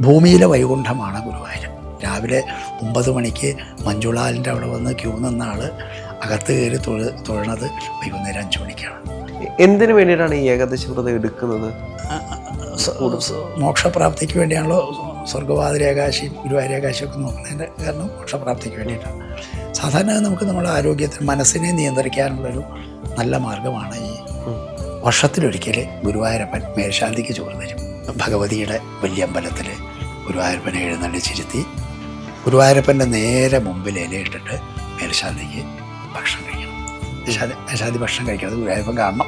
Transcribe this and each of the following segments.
ഭൂമിയിലെ വൈകുണ്ഠമാണ് ഗുരുവായൂർ. രാവിലെ 9 മണിക്ക് മഞ്ജുളാലിൻ്റെ അവിടെ വന്ന് ക്യൂ നിന്ന ആൾ അകത്ത് കയറി തൊഴണത് വൈകുന്നേരം 5 മണിക്കാണ്. എന്തിനു വേണ്ടിയിട്ടാണ് ഈ ഏകാദശി വ്രതം എടുക്കുന്നത്? മോക്ഷപ്രാപ്തിക്ക് വേണ്ടിയാണല്ലോ. സ്വർഗവാതിര ഏകാശിയും ഗുരുവായൂർ ഏകാശിയും ഒക്കെ നോക്കുന്നതിൻ്റെ കാരണം മോക്ഷപ്രാപ്തിക്ക് വേണ്ടിയിട്ടാണ്. സാധാരണ നമുക്ക് നമ്മുടെ ആരോഗ്യത്തിന് മനസ്സിനെ നിയന്ത്രിക്കാനുള്ളൊരു നല്ല മാർഗമാണ് ഈ വർഷത്തിലൊരിക്കൽ ഗുരുവായൂരപ്പൻ മേൽശാന്തിക്ക് ചോറ് തരും. ഭഗവതിയുടെ വലിയ അമ്പലത്തിൽ ഗുരുവായൂരപ്പനെ എഴുന്നള്ളിച്ചിരുത്തി ഗുരുവായൂരപ്പൻ്റെ നേരെ മുമ്പിൽ ഇലയിട്ടിട്ട് മേൽശാന്തിക്ക് ഭക്ഷണം കഴിക്കണം. മേൽശാന്തി ഭക്ഷണം കഴിക്കുന്നത് ഗുരുവായൂരപ്പൻ കാണണം.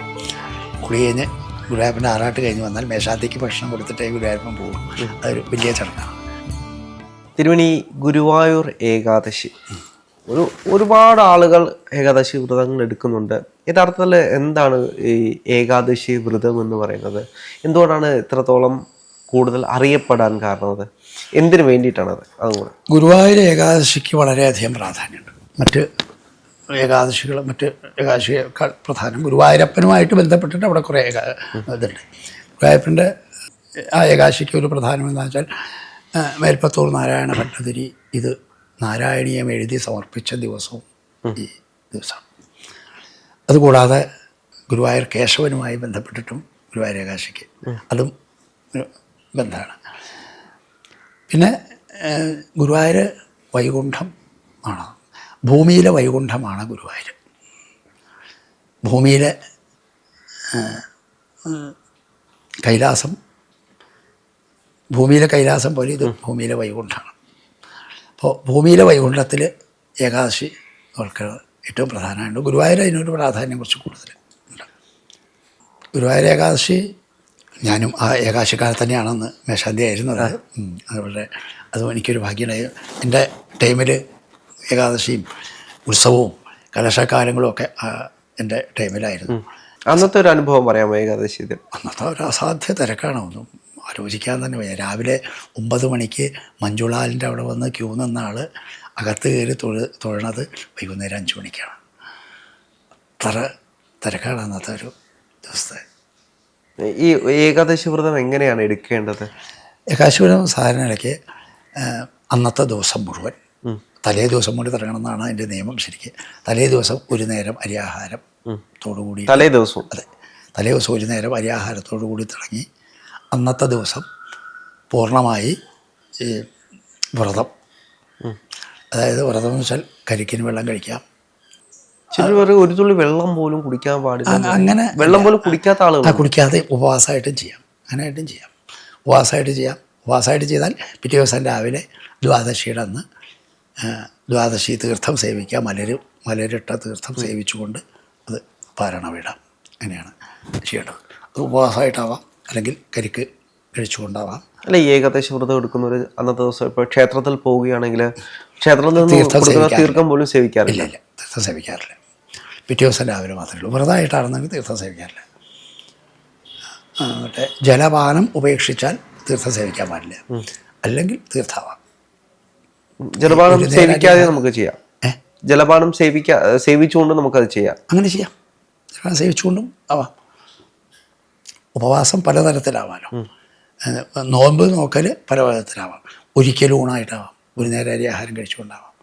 കുളി കഴിഞ്ഞ് ഗുരുവായൂരപ്പൻ്റെ ആറാട്ട് കഴിഞ്ഞ് വന്നാൽ മേൽശാന്തിക്ക് ഭക്ഷണം കൊടുത്തിട്ടേ ഗുരുവായൂരപ്പൻ പോകും. അതൊരു വലിയ ചടങ്ങാണ്. തിരുമേനി, ഗുരുവായൂർ ഏകാദശി ഒരുപാട് ആളുകൾ ഏകാദശി വ്രതങ്ങൾ എടുക്കുന്നുണ്ട്. യഥാർത്ഥത്തിൽ എന്താണ് ഈ ഏകാദശി വ്രതം എന്ന് പറയുന്നത്? എന്തുകൊണ്ടാണ് ഇത്രത്തോളം കൂടുതൽ അറിയപ്പെടാൻ കാരണം? അത് എന്തിനു വേണ്ടിയിട്ടാണത്? അതുകൂടെ ഗുരുവായൂർ ഏകാദശിക്ക് വളരെയധികം പ്രാധാന്യമുണ്ട്. മറ്റ് ഏകാദശിയേക്കാൾ പ്രധാനം ഗുരുവായൂരപ്പനുമായിട്ട് ബന്ധപ്പെട്ടിട്ട് അവിടെ കുറേ ഇതുണ്ട്. ഗുരുവായൂരപ്പൻ്റെ ആ ഏകാദശിക്ക് ഒരു പ്രധാനം എന്താണെന്ന് വെച്ചാൽ മേൽപ്പത്തൂർ നാരായണ ഭട്ടതിരി ഇത് നാരായണീയം എഴുതി സമർപ്പിച്ച ദിവസവും ഈ ദിവസമാണ്. അതുകൂടാതെ ഗുരുവായൂർ കേശവനുമായി ബന്ധപ്പെട്ടിട്ടും ഗുരുവായൂർ ഏകാദശിക്ക് അതും ബന്ധമാണ്. പിന്നെ ഗുരുവായൂർ വൈകുണ്ഠം ആണ്. ഭൂമിയിലെ വൈകുണ്ഠമാണ് ഗുരുവായൂർ. ഭൂമിയിലെ കൈലാസം പോലെ ഇത് ഭൂമിയിലെ വൈകുണ്ഠമാണ്. അപ്പോൾ ഭൂമിയിലെ വൈകുണ്ഠത്തിൽ ഏകാദശി അവർക്ക് ഏറ്റവും പ്രധാനമുണ്ട്. ഗുരുവായൂർ അതിനൊരു പ്രാധാന്യം കുറച്ച് കൂടുതൽ ഉണ്ട്. ഗുരുവായൂർ ഏകാദശി ഞാനും ആ ഏകാദശിക്കാലത്ത് തന്നെയാണെന്ന് മേൽശാന്തി ആയിരുന്നത്. അതുപോലെ അതും എനിക്കൊരു ഭാഗ്യമായി. എൻ്റെ ടൈമിൽ ഏകാദശിയും ഉത്സവവും കലശക്കാലങ്ങളും ഒക്കെ എൻ്റെ ടൈമിലായിരുന്നു. അന്നത്തെ ഒരു അനുഭവം പറയാമോ ഏകാദശി? അന്നത്തെ ഒരു അസാധ്യ തിരക്കാണ്. ഒന്നും ആലോചിക്കാൻ തന്നെ വയ്യ. രാവിലെ 9 മണിക്ക് മഞ്ജുളാലിൻ്റെ അവിടെ വന്ന് ക്യൂ നിന്ന ആൾ അകത്ത് കയറി തൊഴണത് വൈകുന്നേരം 5 മണിക്കാണ്. അത്ര തിരക്കാണ് അന്നത്തെ ഒരു ദിവസത്തെ. ഈ ഏകാദശി വ്രതം എങ്ങനെയാണ് എടുക്കേണ്ടത്? ഏകാദശി വ്രതം സാധാരണ ഇടയ്ക്ക് അന്നത്തെ ദിവസം മുഴുവൻ തലേ ദിവസം കൂടി തുടങ്ങണമെന്നാണ് അതിൻ്റെ നിയമം. ശരിക്കും തലേ ദിവസം ഒരു നേരം അരിയാഹാരത്തോടുകൂടി തലേ ദിവസം ഒരു നേരം അരിയാഹാരത്തോടു കൂടി തുടങ്ങി അന്നത്തെ ദിവസം പൂർണ്ണമായി ഈ വ്രതം, അതായത് വ്രതം എന്ന് വെച്ചാൽ കരിക്കിന് വെള്ളം കഴിക്കാം. ഒരു തുള്ളി വെള്ളം പോലും കുടിക്കാൻ പാടില്ല. അങ്ങനെ വെള്ളം പോലും കുടിക്കാത്ത ആളുകൾ കുടിക്കാതെ ഉപവാസമായിട്ടും ചെയ്യാം. അങ്ങനെയായിട്ടും ചെയ്യാം. ഉപവാസമായിട്ട് ചെയ്താൽ പിറ്റേ ദിവസം രാവിലെ ദ്വാദശിയുടെ അന്ന് ദ്വാദശി തീർത്ഥം സേവിക്കുക. മലരിട്ട തീർത്ഥം സേവിച്ചുകൊണ്ട് അത് പാരണമിടാം. അങ്ങനെയാണ് ചെയ്യേണ്ടത്. അത് ഉപവാസമായിട്ടാവാം, അല്ലെങ്കിൽ കരിക്ക് കഴിച്ചുകൊണ്ടാവാം. അല്ല, ഈ ഏകാദശി വ്രതം എടുക്കുന്നവർ അന്നത്തെ ദിവസം ഇപ്പോൾ ക്ഷേത്രത്തിൽ പോവുകയാണെങ്കിൽ ക്ഷേത്രത്തിൽ നിന്ന് തീർത്ഥം പോലും സേവിക്കാറില്ല. ഇല്ല, തീർത്ഥം സേവിക്കാറില്ല. പിറ്റേ ദിവസം രാവിലെ മാത്രമേ ഉള്ളൂ. വ്രതമായിട്ടാണെന്നെങ്കിൽ തീർത്ഥം സേവിക്കാറില്ല. മറ്റേ ജലപാനം ഉപേക്ഷിച്ചാൽ തീർത്ഥം സേവിക്കാൻ പാടില്ല, അല്ലെങ്കിൽ തീർത്ഥാവാം. ജലപാനം സേവിക്കാതെ നമുക്ക് ചെയ്യാം. ജലപാനം സേവിച്ചുകൊണ്ട് നമുക്കത് ചെയ്യാം. അങ്ങനെ ചെയ്യാം. ജലപാനം സേവിച്ചുകൊണ്ടും ആവാം. ഉപവാസം പലതരത്തിലാവാമല്ലോ. നോമ്പ് നോക്കൽ പലതരത്തിലാവാം. ഒരിക്കലും ഊണായിട്ടാവാം. ഒരു നേരം അരിയാഹാരം കഴിച്ചുകൊണ്ടാവാം.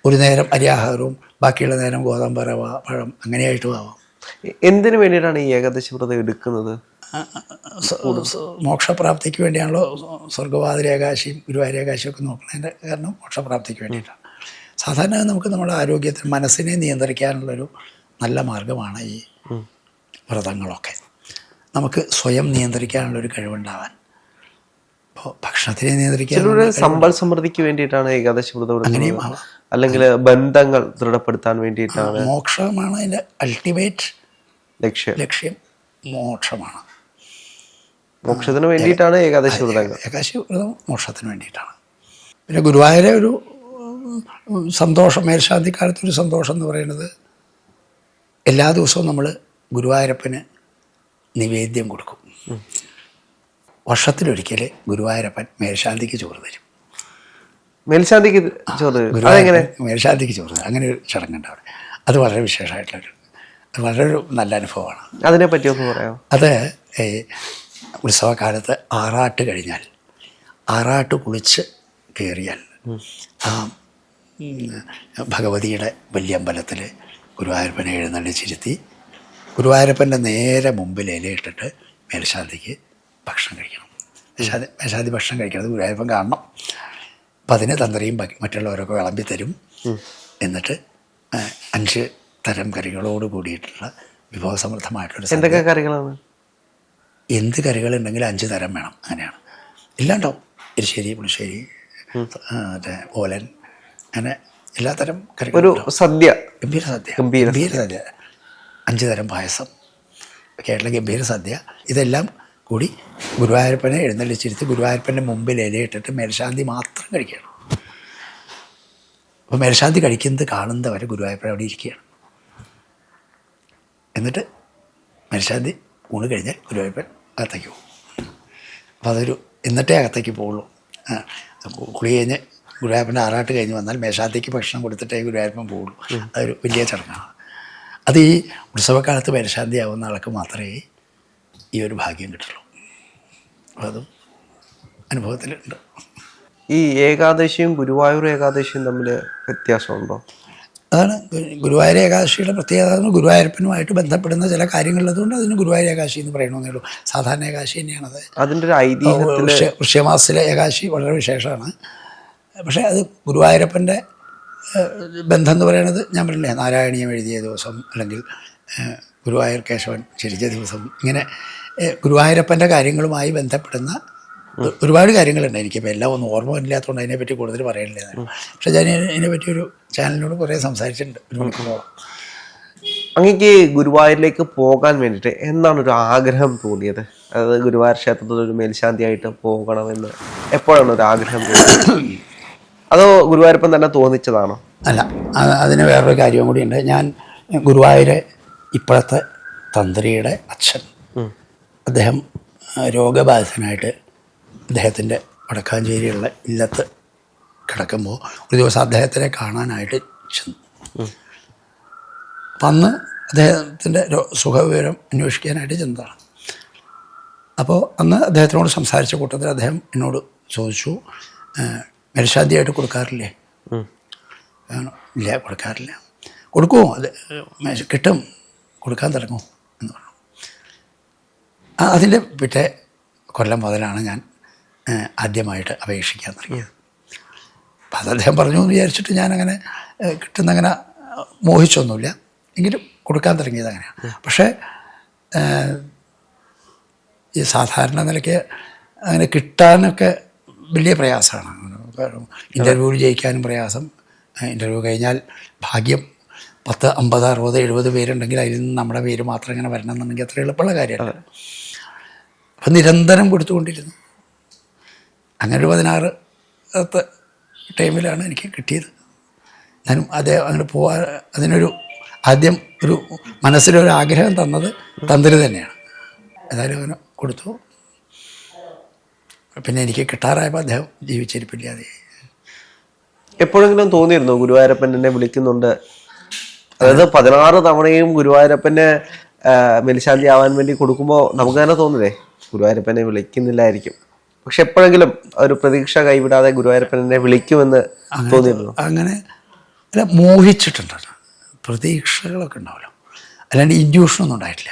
ഒരു നേരം അരിയാഹാരവും ബാക്കിയുള്ള നേരം ഗോതമ്പ്, റവ, പഴം അങ്ങനെയായിട്ടും ആവാം. എന്തിനു വേണ്ടിയിട്ടാണ് ഈ ഏകാദശി വ്രതം എടുക്കുന്നത്? മോക്ഷപ്രാപ്തിക്ക് വേണ്ടിയാണല്ലോ. സ്വർഗവാതിര ഏകാശിയും ഗുരുവായൂർ ഏകാശിയും ഒക്കെ നോക്കുന്നതിൻ്റെ കാരണം മോക്ഷപ്രാപ്തിക്ക് വേണ്ടിയിട്ടാണ്. സാധാരണ നമുക്ക് നമ്മുടെ ആരോഗ്യത്തിന് മനസ്സിനെ നിയന്ത്രിക്കാനുള്ളൊരു നല്ല മാർഗമാണ് ഈ വ്രതങ്ങളൊക്കെ. നമുക്ക് സ്വയം നിയന്ത്രിക്കാനുള്ളൊരു കഴിവുണ്ടാവാൻ. ഇപ്പോൾ ഭക്ഷണത്തിനെ നിയന്ത്രിക്കാൻ സമ്പൽ സമൃദ്ധിക്ക് വേണ്ടിയിട്ടാണ് ഏകാദശി വ്രതം. അങ്ങനെയും ആവാം. അല്ലെങ്കിൽ ബന്ധങ്ങൾ ദൃഢപ്പെടുത്താൻ വേണ്ടിയിട്ടാണ്. മോക്ഷമാണ് അതിൻ്റെ അൾട്ടിമേറ്റ് ലക്ഷ്യം. മോക്ഷമാണ്. മോക്ഷത്തിന് വേണ്ടിയിട്ടാണ് ഏകാദശി വ്രതങ്ങൾ. ഏകാദശി വ്രതം മോക്ഷത്തിന് വേണ്ടിയിട്ടാണ്. പിന്നെ ഗുരുവായൂരെ ഒരു സന്തോഷം, മേൽശാന്തിക്കാലത്തൊരു സന്തോഷം എന്ന് പറയുന്നത് എല്ലാ ദിവസവും നമ്മൾ ഗുരുവായൂരപ്പന് നിവേദ്യം കൊടുക്കും. വർഷത്തിലൊരിക്കൽ ഗുരുവായൂരപ്പൻ മേൽശാന്തിക്ക് ചോറ് തരും. മേൽശാന്തിക്ക് ചോറ്? മേൽശാന്തിക്ക് ചോറ് തരും. അങ്ങനെ ഒരു ചടങ്ങുണ്ട് അവിടെ. അത് വളരെ വിശേഷമായിട്ടുള്ളൊരു, വളരെ ഒരു നല്ല അനുഭവമാണ്. അതിനെപ്പറ്റി ഒന്ന് പറയാമോ? അത് ഉത്സവകാലത്ത് ആറാട്ട് കഴിഞ്ഞാൽ ആറാട്ട് കുളിച്ച് കയറിയാൽ ആ ഭഗവതിയുടെ വലിയ അമ്പലത്തിൽ ഗുരുവായൂരപ്പനെ എഴുന്നള്ളിച്ചിരുത്തി ഗുരുവായൂരപ്പൻ്റെ നേരെ മുമ്പിൽ ഇലയിട്ടിട്ട് മേൽശാന്തിക്ക് ഭക്ഷണം കഴിക്കണം. മേൽശാന്തി ഭക്ഷണം കഴിക്കണത് ഗുരുവായൂരപ്പൻ കാണണം. അപ്പം അതിന് തന്ത്രിയും മറ്റുള്ളവരൊക്കെ വിളമ്പി തരും. എന്നിട്ട് 5 തരം കറികളോട് കൂടിയിട്ടുള്ള വിഭവസമൃദ്ധമായിട്ടൊരു എന്തൊക്കെ കറികളാണ്? എന്ത് കറികളുണ്ടെങ്കിലും 5 തരം വേണം. അങ്ങനെയാണ്. ഇല്ലാണ്ടോ എരിശ്ശേരി, പുളിശ്ശേരി, മറ്റേ ഓലൻ, അങ്ങനെ എല്ലാത്തരം കറികളും. ഒരു സദ്യ, ഗംഭീര സദ്യ, 5 തരം പായസം ഒക്കെയായിട്ടുള്ള ഗംഭീര സദ്യ. ഇതെല്ലാം കൂടി ഗുരുവായൂരപ്പനെ എഴുന്നള്ളിച്ചിരുത്തി ഗുരുവായൂരപ്പൻ്റെ മുമ്പിൽ ഇലയിട്ടിട്ട് മേൽശാന്തി മാത്രം കഴിക്കണം. അപ്പോൾ മേൽശാന്തി കഴിക്കുന്നത് കാണുന്നവരെ ഗുരുവായൂരപ്പൻ അവിടെ ഇരിക്കുകയാണ്. എന്നിട്ട് മേൽശാന്തി ഊണ് കഴിഞ്ഞാൽ ഗുരുവായൂരപ്പൻ അകത്തേക്ക് പോകും. അപ്പോൾ അതൊരു എന്നിട്ടേ അകത്തേക്ക് പോകുള്ളൂ. കുളി കഴിഞ്ഞ് ഗുരുവായൂരപ്പൻ്റെ ആറാട്ട് കഴിഞ്ഞ് വന്നാൽ മേൽശാന്തിക്ക് ഭക്ഷണം കൊടുത്തിട്ടേ ഗുരുവായൂരപ്പൻ പോകുള്ളൂ. അതൊരു വലിയ ചടങ്ങാണ്. അത് ഈ ഉത്സവക്കാലത്ത് മേൽശാന്തി ആവുന്ന ആൾക്ക് മാത്രമേ ഈ ഒരു ഭാഗ്യം കിട്ടുള്ളൂ. അപ്പോൾ അതും അനുഭവത്തിലുണ്ട്. ഈ ഏകാദശിയും ഗുരുവായൂർ ഏകാദശിയും തമ്മിൽ വ്യത്യാസമുണ്ടോ? അതാണ് ഗുരുവായൂർ ഏകാദശിയുടെ പ്രത്യേകത. ഗുരുവായൂരപ്പനുമായിട്ട് ബന്ധപ്പെടുന്ന ചില കാര്യങ്ങളുള്ളതുകൊണ്ട് അതിന് ഗുരുവായൂർ ഏകാദശി എന്ന് പറയണമെന്നേ ഉള്ളൂ. സാധാരണ ഏകാദശി തന്നെയാണത്. അതിൻ്റെ ഒരു ഐതിഹ്യത്തിൽ വൃശ്യമാസത്തിലെ ഏകാദശി വളരെ വിശേഷമാണ്. പക്ഷേ അത് ഗുരുവായൂരപ്പൻ്റെ ബന്ധം എന്ന് പറയുന്നത് ഞാൻ പറഞ്ഞില്ലേ, നാരായണീയം എഴുതിയ ദിവസം അല്ലെങ്കിൽ ഗുരുവായൂർ കേശവൻ ചിരിച്ച ദിവസം, ഇങ്ങനെ ഗുരുവായൂരപ്പൻ്റെ കാര്യങ്ങളുമായി ബന്ധപ്പെടുന്ന ഒരുപാട് കാര്യങ്ങളുണ്ട്. എനിക്കിപ്പോൾ എല്ലാം ഒന്നും ഓർമ്മ ഇല്ലാത്തതുകൊണ്ട് അതിനെപ്പറ്റി കൂടുതൽ പറയണില്ലായിരുന്നു. പക്ഷേ ഞാൻ ഇതിനെപ്പറ്റി ഒരു ചാനലിനോട് കുറേ സംസാരിച്ചിട്ടുണ്ട്, ഒരു മണിക്കൂറോളം. അങ്ങേക്ക് ഗുരുവായൂരിലേക്ക് പോകാൻ വേണ്ടിയിട്ട് എന്നാണ് ഒരു ആഗ്രഹം തോന്നിയത്? അതായത് ഗുരുവായൂർ ക്ഷേത്രത്തിൽ ഒരു മേൽശാന്തിയായിട്ട് പോകണമെന്ന് എപ്പോഴാണ് ഒരു ആഗ്രഹം തോന്നിയത്? അതോ ഗുരുവായൂരപ്പൻ തന്നെ തോന്നിച്ചതാണോ? അല്ല, അതിന് വേറൊരു കാര്യം കൂടിയുണ്ട്. ഞാൻ ഗുരുവായൂർ ഇപ്പോഴത്തെ തന്ത്രിയുടെ അച്ഛൻ, അദ്ദേഹം രോഗബാധിതനായിട്ട് അദ്ദേഹത്തിൻ്റെ വടക്കാഞ്ചേരിയുള്ള ഇല്ലത്ത് കിടക്കുമ്പോൾ ഒരു ദിവസം അദ്ദേഹത്തിനെ കാണാനായിട്ട് ചെന്നു. അപ്പം അന്ന് അദ്ദേഹത്തിൻ്റെ സുഖവിവരം അന്വേഷിക്കാനായിട്ട് ചെന്നതാണ്. അപ്പോൾ അന്ന് അദ്ദേഹത്തിനോട് സംസാരിച്ച കൂട്ടത്തിൽ അദ്ദേഹം എന്നോട് ചോദിച്ചു, മേൽശാന്തിയായിട്ട് കൊടുക്കാറില്ലേ? ഇല്ല, കൊടുക്കാറില്ല. കൊടുക്കുമോ? അത് കിട്ടും, കൊടുക്കാൻ തുടങ്ങുമോ എന്ന് പറഞ്ഞു. അതിൻ്റെ പിറ്റേ കൊല്ലം മുതലാണ് ഞാൻ ആദ്യമായിട്ട് അപേക്ഷിക്കാൻ തുടങ്ങിയത്. അപ്പം അത് അദ്ദേഹം പറഞ്ഞു എന്ന് വിചാരിച്ചിട്ട് ഞാനങ്ങനെ കിട്ടുന്നങ്ങനെ മോഹിച്ചൊന്നുമില്ല, എങ്കിലും കൊടുക്കാൻ തുടങ്ങിയത് അങ്ങനെയാണ്. പക്ഷേ ഈ സാധാരണ നിലയ്ക്ക് അങ്ങനെ കിട്ടാനൊക്കെ വലിയ പ്രയാസമാണ്. ഇൻ്റർവ്യൂവിൽ ജയിക്കാനും പ്രയാസം. ഇൻ്റർവ്യൂ കഴിഞ്ഞാൽ ഭാഗ്യം 10, 50, 60, 70 പേരുണ്ടെങ്കിൽ അതിൽ നിന്ന് നമ്മുടെ പേര് മാത്രം ഇങ്ങനെ വരണം എന്നുണ്ടെങ്കിൽ അത്ര എളുപ്പമുള്ള കാര്യമല്ല. അപ്പം നിരന്തരം കൊടുത്തുകൊണ്ടിരുന്നു. അങ്ങനെ ഒരു 16 ടൈമിലാണ് എനിക്ക് കിട്ടിയത്. ഞാനും അതേ അങ്ങനെ പോവാൻ അതിനൊരു ആദ്യം ഒരു മനസ്സിലൊരു ആഗ്രഹം തന്നത് തന്ത്രി തന്നെയാണ്. ഏതായാലും അവന് കൊടുത്തു. പിന്നെ എനിക്ക് കിട്ടാറായപ്പോൾ അദ്ദേഹം ജീവിച്ചിരിപ്പില്ലാതെ. എപ്പോഴെങ്കിലും തോന്നിയിരുന്നോ ഗുരുവായൂരപ്പൻ എന്നെ വിളിക്കുന്നുണ്ട്? അതായത് 16 തവണയും ഗുരുവായൂരപ്പനെ മേൽശാന്തി ആവാൻ വേണ്ടി കൊടുക്കുമ്പോൾ നമുക്ക് തന്നെ തോന്നില്ലേ ഗുരുവായൂരപ്പനെ വിളിക്കുന്നില്ലായിരിക്കും, പക്ഷെ എപ്പോഴെങ്കിലും ഒരു പ്രതീക്ഷ കൈവിടാതെ ഗുരുവായൂരപ്പൻ എന്നെ വിളിക്കുമെന്ന് തോന്നിയിരുന്നു? അങ്ങനെ അല്ല, മോഹിച്ചിട്ടുണ്ട്. പ്രതീക്ഷകളൊക്കെ ഉണ്ടാവല്ലോ, അല്ലാണ്ട് ഇൻഡ്യൂഷനൊന്നും ഉണ്ടായിട്ടില്ല.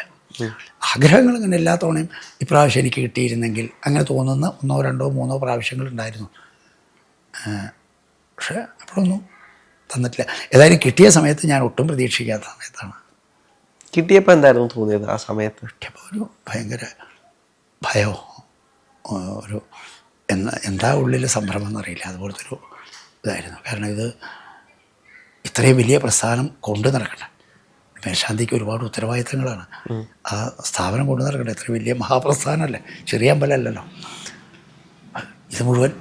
ആഗ്രഹങ്ങൾ ഇങ്ങനെ എല്ലാ തവണയും ഇപ്രാവശ്യം എനിക്ക് കിട്ടിയിരുന്നെങ്കിൽ അങ്ങനെ തോന്നുന്ന 1, 2, 3 പ്രാവശ്യങ്ങൾ ഉണ്ടായിരുന്നു. പക്ഷേ അപ്പോഴൊന്നും തന്നിട്ടില്ല. ഏതായാലും കിട്ടിയ സമയത്ത് ഞാൻ ഒട്ടും പ്രതീക്ഷിക്കാത്ത സമയത്താണ്. കിട്ടിയപ്പോൾ എന്തായിരുന്നു തോന്നിയത് ആ സമയത്ത്? കിട്ടിയപ്പോൾ ഒരു ഭയങ്കര ഭയമോ ഒരു എന്താ ഉള്ളിൽ സംഭ്രമം എന്നറിയില്ല, അതുപോലത്തെ ഒരു ഇതായിരുന്നു. കാരണം ഇത് ഇത്രയും വലിയ പ്രസ്ഥാനം കൊണ്ടു നടക്കണ്ട, മേൽശാന്തിക്ക് ഒരുപാട് ഉത്തരവാദിത്തങ്ങളാണ്. ആ സ്ഥാപനം കൊണ്ടു നടക്കണ്ട, ഇത്ര വലിയ മഹാപ്രസ്ഥാനമല്ലേ, ചെറിയ അമ്പലമല്ലല്ലോ. ഇത് മുഴുവൻ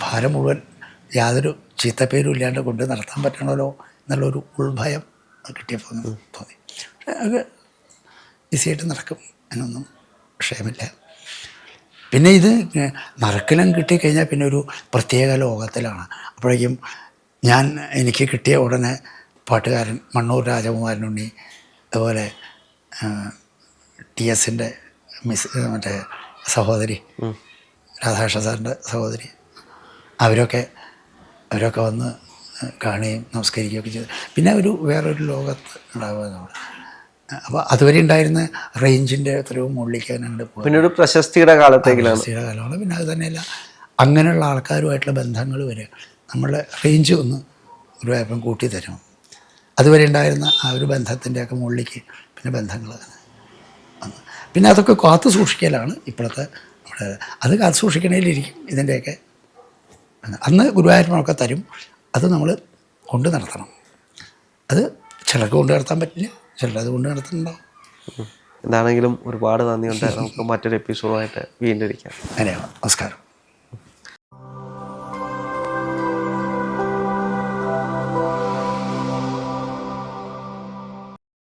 ഭാരം മുഴുവൻ യാതൊരു ചീത്തപ്പേരും ഇല്ലാണ്ട് കൊണ്ട് നടത്താൻ പറ്റണമല്ലോ എന്നുള്ളൊരു ഉൾഭയം കിട്ടിയപ്പോൾ തോന്നി. അത് ഈസിയായിട്ട് നടക്കും, എന്നൊന്നും വിഷയമില്ല. പിന്നെ ഇത് നറുക്കെല്ലാം കിട്ടിക്കഴിഞ്ഞാൽ പിന്നെ ഒരു പ്രത്യേക ലോകത്തിലാണ്. അപ്പോഴേക്കും എനിക്ക് കിട്ടിയ ഉടനെ പാട്ടുകാരൻ മണ്ണൂർ രാജകുമാരനുണ്ണി, അതുപോലെ TSൻ്റെ മറ്റേ സഹോദരി രാധാകൃഷ്ണ സാറിൻ്റെ സഹോദരി, അവരൊക്കെ വന്ന് കാണുകയും നമസ്കരിക്കുകയൊക്കെ ചെയ്തു. പിന്നെ ഒരു വേറൊരു ലോകത്ത് ഉണ്ടാവുക നമ്മൾ. അപ്പോൾ അതുവരെ ഉണ്ടായിരുന്ന റേഞ്ചിൻ്റെ എത്രയോ മുകളിലേക്കാനുണ്ട് പിന്നെ ഒരു പ്രശസ്തിയുടെ കാലത്തേക്കിലാണ്. കാലമാണ്. പിന്നെ അത് തന്നെയല്ല, അങ്ങനെയുള്ള ആൾക്കാരുമായിട്ടുള്ള ബന്ധങ്ങൾ വരെ നമ്മളുടെ റേഞ്ച് ഒന്ന് ഗുരുവായൂരപ്പൻ കൂട്ടി തരും. അതുവരെ ഉണ്ടായിരുന്ന ആ ഒരു ബന്ധത്തിൻ്റെയൊക്കെ മുകളിലേക്ക് പിന്നെ ബന്ധങ്ങൾ വന്നു. പിന്നെ അതൊക്കെ കാത്തു സൂക്ഷിക്കലാണ് ഇപ്പോഴത്തെ നമ്മുടെ. അത് കാത്തു സൂക്ഷിക്കണേലിരിക്കും ഇതിൻ്റെയൊക്കെ. അന്ന് ഗുരുവായൂരപ്പനൊക്കെ തരും, അത് നമ്മൾ കൊണ്ട് നടത്തണം. അത് ചിലർക്ക് കൊണ്ട് നടത്താൻ പറ്റില്ല, ചിലരത് കൊണ്ട് നടത്തുന്നുണ്ടാവും. എന്താണെങ്കിലും ഒരുപാട് നന്ദിയുണ്ട്. നമുക്ക് മറ്റൊരു എപ്പിസോഡുമായിട്ട് വീണ്ടും ഇരിക്കാം. അങ്ങനെയാണ്. നമസ്കാരം.